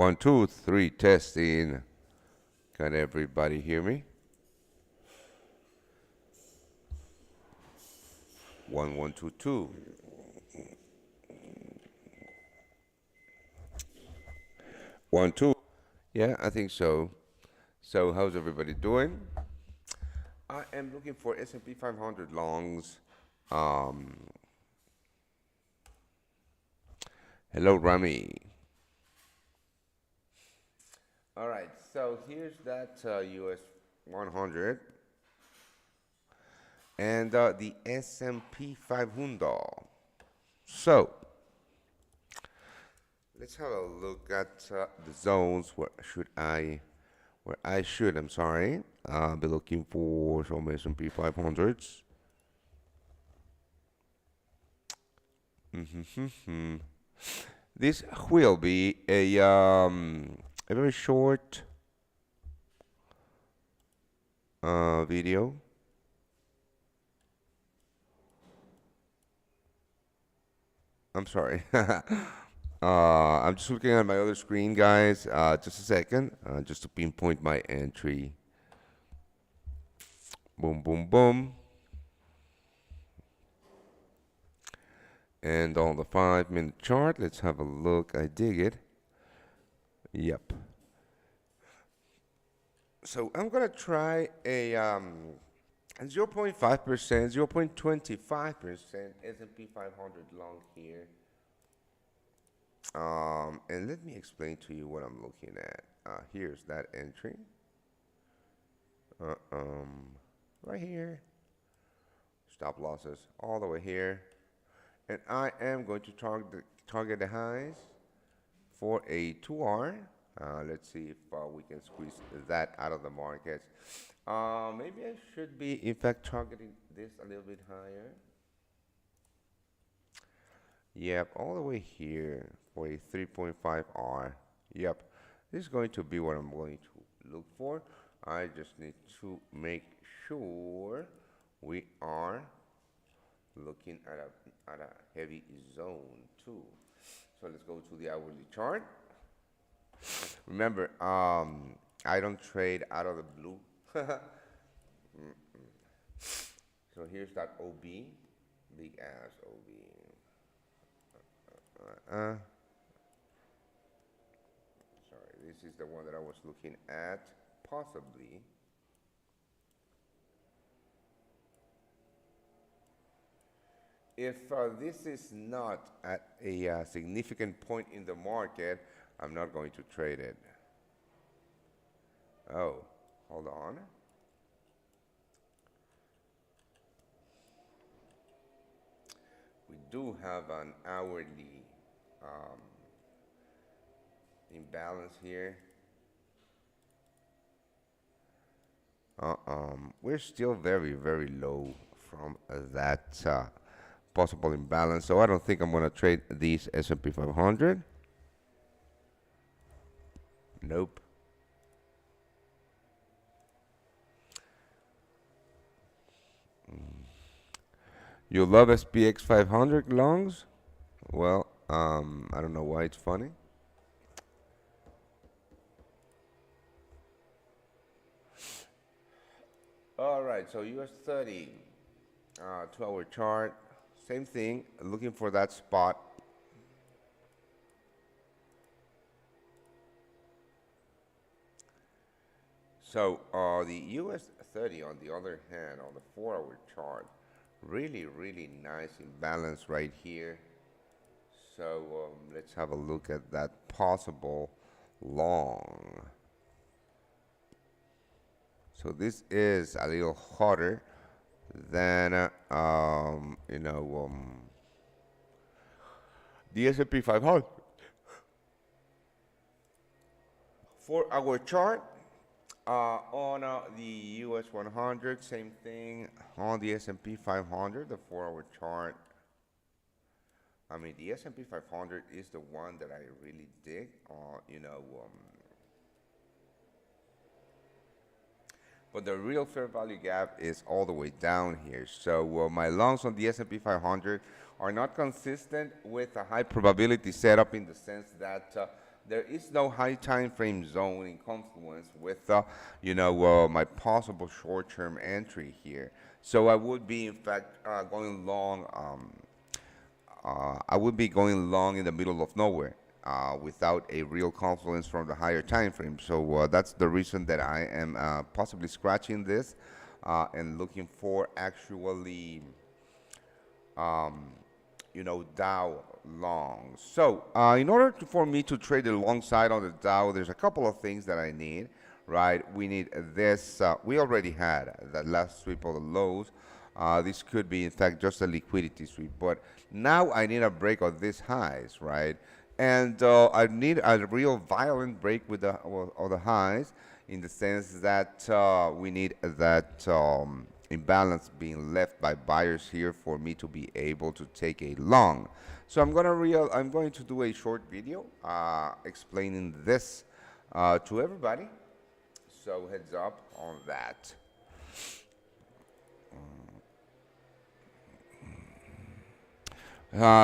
One, two, three, testing. Can everybody hear me? One, one, two, two. One, two. Yeah, I think so. So, how's everybody doing? I am looking for S&P 500 longs. Um, Hello, Rami. All right, so here's that US 100 and the S&P 500. So let's have a look at the zones. I'm sorry, be looking for some S&P 500s. This will be a very short video. I'm sorry. I'm just looking at my other screen, guys. Just a second, just to pinpoint my entry. Boom, boom, boom. And on the 5-minute chart, let's have a look. I dig it. Yep. So I'm gonna try a 0.5%, 0.25% S&P 500 long here. And let me explain to you what I'm looking at. Here's that entry. Right here. Stop losses all the way here. And I am going to target the highs for a 2R. Let's see if we can squeeze that out of the markets. Maybe I should be, in fact, targeting this a little bit higher. Yep, all the way here for a 3.5R. Yep, this is going to be what I'm going to look for. I just need to make sure we are looking at a heavy zone too. So let's go to the hourly chart. Remember, I don't trade out of the blue. So here's that OB, big ass OB. Sorry, this is the one that I was looking at, possibly. If this is not at a significant point in the market, I'm not going to trade it. Oh, hold on. We do have an hourly imbalance here. We're still very, very low from that possible imbalance, so I don't think I'm going to trade these S&P 500. Nope. You love SPX 500 longs? Well, I don't know why it's funny. All right, so US 30, 2-hour chart, same thing, looking for that spot. So the US 30, on the other hand, on the 4-hour chart, really, really nice imbalance right here. So let's have a look at that possible long. So this is a little hotter than the S&P 500. For our chart, on the US 100, same thing. On the S&P 500, the 4-hour chart. I mean, the S&P 500 is the one that I really dig. But the real fair value gap is all the way down here. So my longs on the S&P 500 are not consistent with a high probability setup, in the sense that there is no high time frame zone in confluence with, my possible short-term entry here. So I would be, in fact, going long. I would be going long in the middle of nowhere without a real confluence from the higher time frame. So that's the reason that I am possibly scratching this and looking for actually, Dow long. So in order for me to trade the long side on the Dow, there's a couple of things that I need, right? We need this. We already had that last sweep of the lows. This could be, in fact, just a liquidity sweep. But now I need a break of these highs, right? And I need a real violent break with of the highs in the sense that we need that imbalance being left by buyers here for me to be able to take a long. So I'm going to do a short video explaining this to everybody. So heads up on that.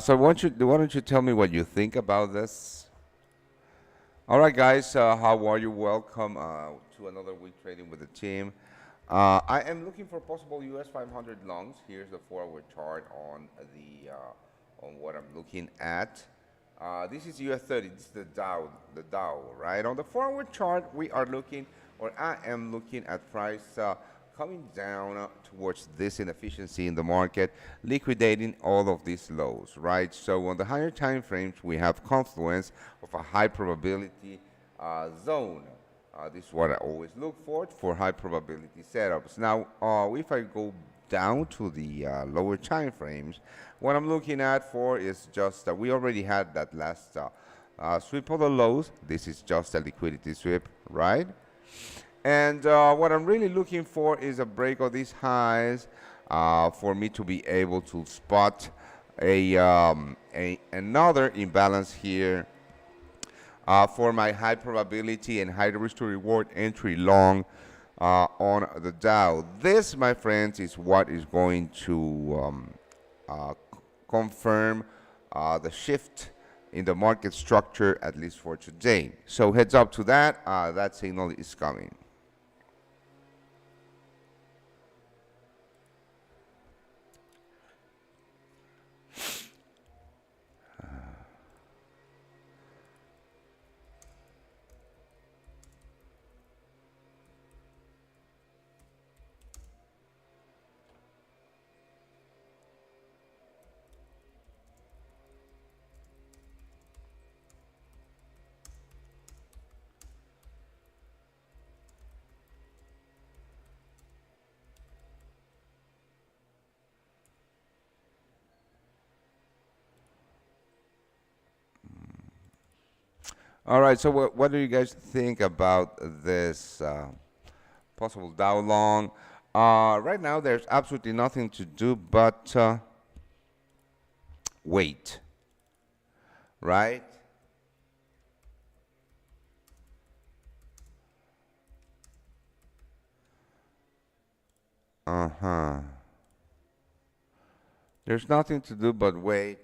So why don't you tell me what you think about this? All right, guys, how are you? Welcome to another week trading with the team. I am looking for possible US 500 longs. Here's the 4-hour chart on on what I'm looking at. This is US 30. This is the Dow, right? On the 4-hour chart, we are looking, or I am looking at price coming down towards this inefficiency in the market, liquidating all of these lows, right? So on the higher time frames, we have confluence of a high probability zone. This is what I always look for high probability setups. Now, if I go down to the lower time frames, what I'm looking at for is just we already had that last sweep of the lows. This is just a liquidity sweep, right? And what I'm really looking for is a break of these highs for me to be able to spot another imbalance here for my high probability and high risk to reward entry long on the Dow. This, my friends, is what is going to confirm the shift in the market structure, at least for today. So heads up to that. That signal is coming. All right, so what do you guys think about this possible Dow long? Right now, there's absolutely nothing to do but wait, right? Uh-huh. There's nothing to do but wait.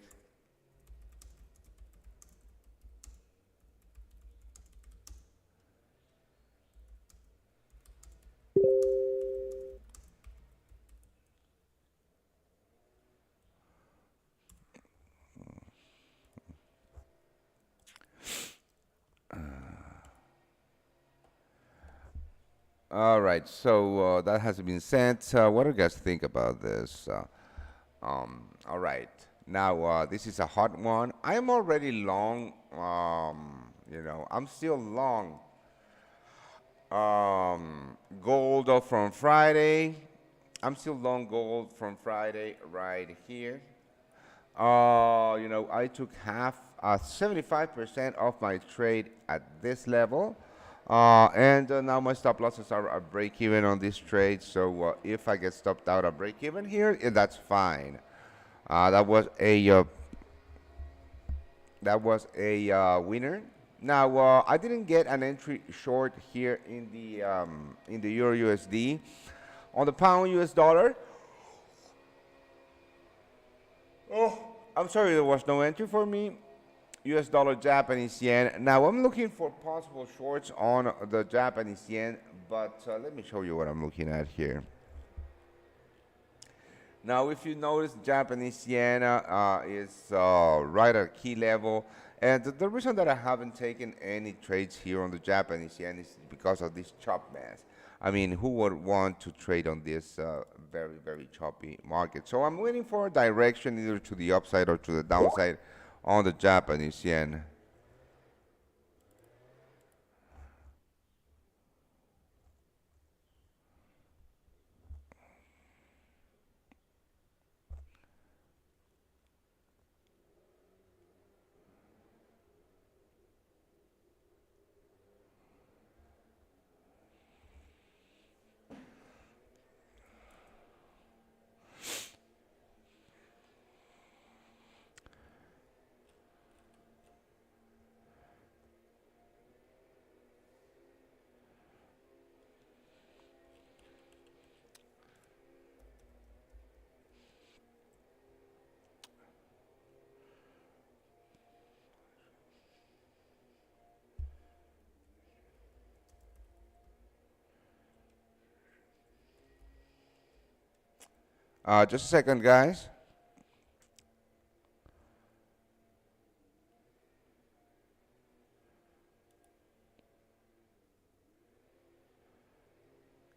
All right, so that has been sent. What do you guys think about this? All right, now this is a hot one. I'm already long. I'm still long. Gold from Friday. I'm still long gold from Friday right here. I took 75% of my trade at this level. And now my stop losses are a break even on this trade. So if I get stopped out at break even here, that's fine. That was a winner. Now I didn't get an entry short here in the Euro USD. On the pound US dollar, oh, I'm sorry, there was no entry for me. US dollar, Japanese yen. Now I'm looking for possible shorts on the Japanese yen, but let me show you what I'm looking at here. Now, if you notice, Japanese yen is right at key level. And the reason that I haven't taken any trades here on the Japanese yen is because of this chop mass. I mean, who would want to trade on this very, very choppy market? So I'm waiting for a direction either to the upside or to the downside on the Japanese yen. Just a second, guys.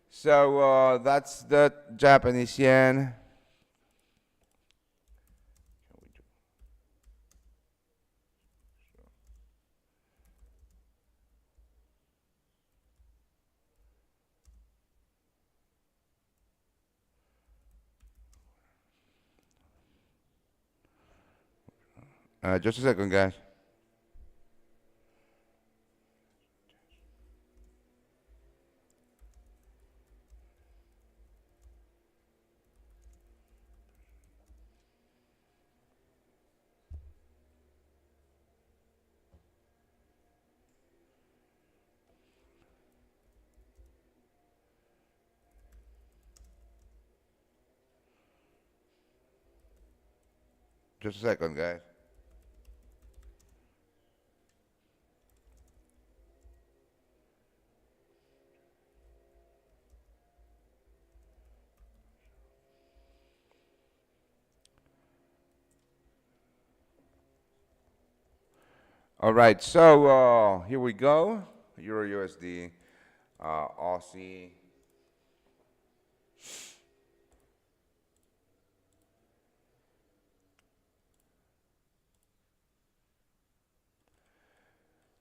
So that's the Japanese yen. Just a second, guys. Just a second, guys. All right, so here we go. Euro USD, Aussie.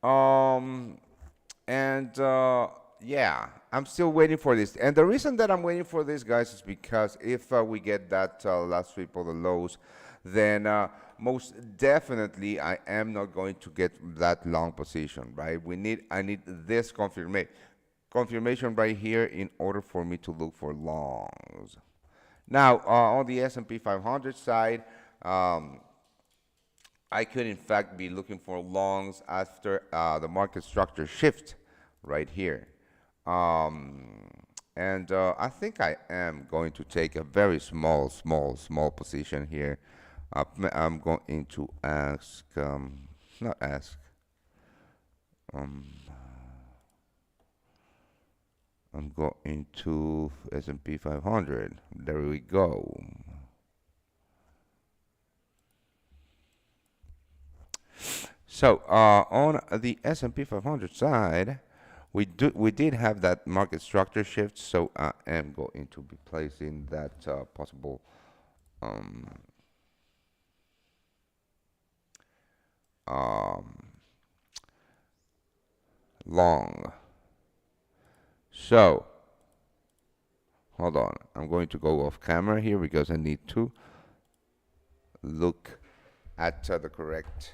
Um, and yeah, I'm still waiting for this. And the reason that I'm waiting for this, guys, is because if we get that last sweep of the lows, then most definitely I am not going to get that long position, right? I need this confirmation right here in order for me to look for longs. Now, on the S&P 500 side, um, I could in fact be looking for longs after the market structure shift right here. Um, and I think I am going to take a very small position here. I'm going to ask, not ask, um, I'm going to S&P 500. There we go. So on the S&P 500 side, we did have that market structure shift. So I am going to be placing that possible um, um, long. So hold on, I'm going to go off camera here because I need to look at the correct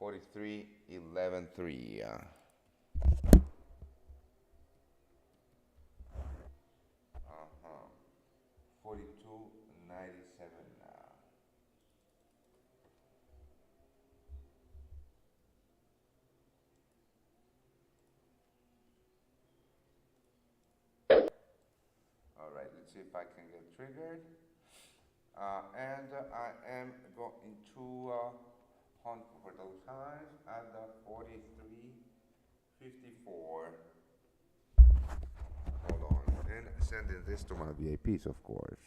43.11.3. 42.97. All right, let's see if I can get triggered. And I am going to hunt for those highs at the 43.54. Hold on. And sending this to my VIPs, of course.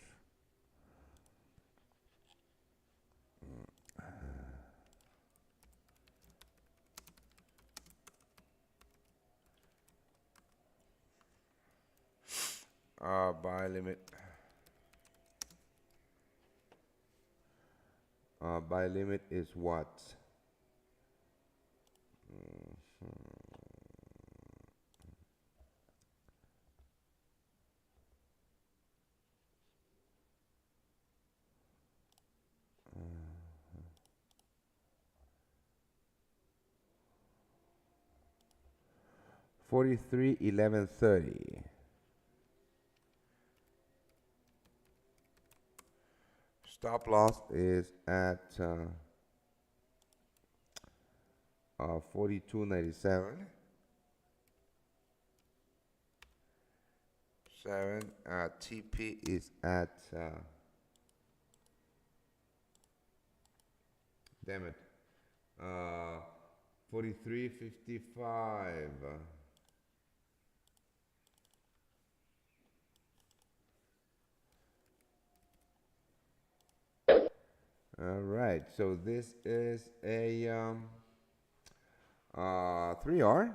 Buy limit. Buy limit is what? 43.1130. Stop loss is at 42.97. TP is at damn it, 43.55. All right, so this is a 3R,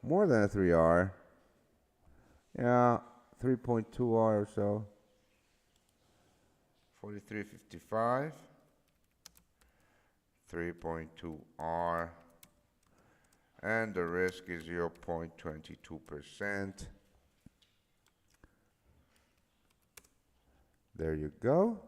more than a 3R. Yeah, 3.2R or so. 43.55, 3.2R, and the risk is 0.22%. There you go.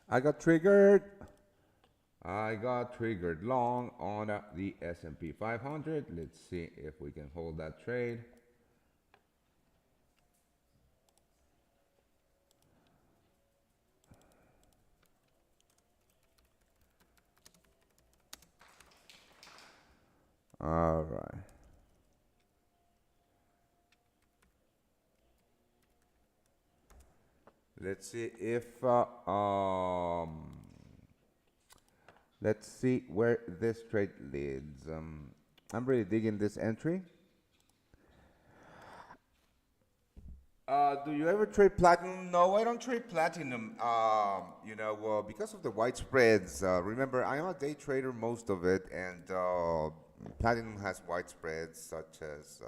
I got triggered long on the S&P 500. Let's see if we can hold that trade. All right. Let's see if let's see where this trade leads. I'm really digging this entry. Do you ever trade platinum? No, I don't trade platinum. Because of the wide spreads. Remember, I am a day trader most of it, and platinum has wide spreads such as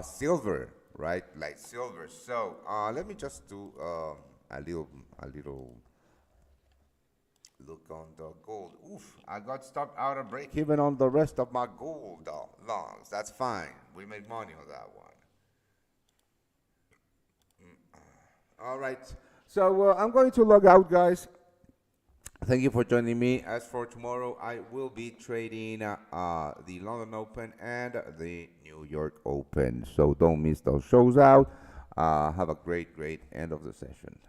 silver, right? Like silver. So let me just do a little look on the gold. Oof, I got stopped out of break even on the rest of my gold longs. That's fine. We made money on that one. All right. So I'm going to log out, guys. Thank you for joining me. As for tomorrow, I will be trading the London Open and the New York Open. So don't miss those shows out. Have a great end of the session.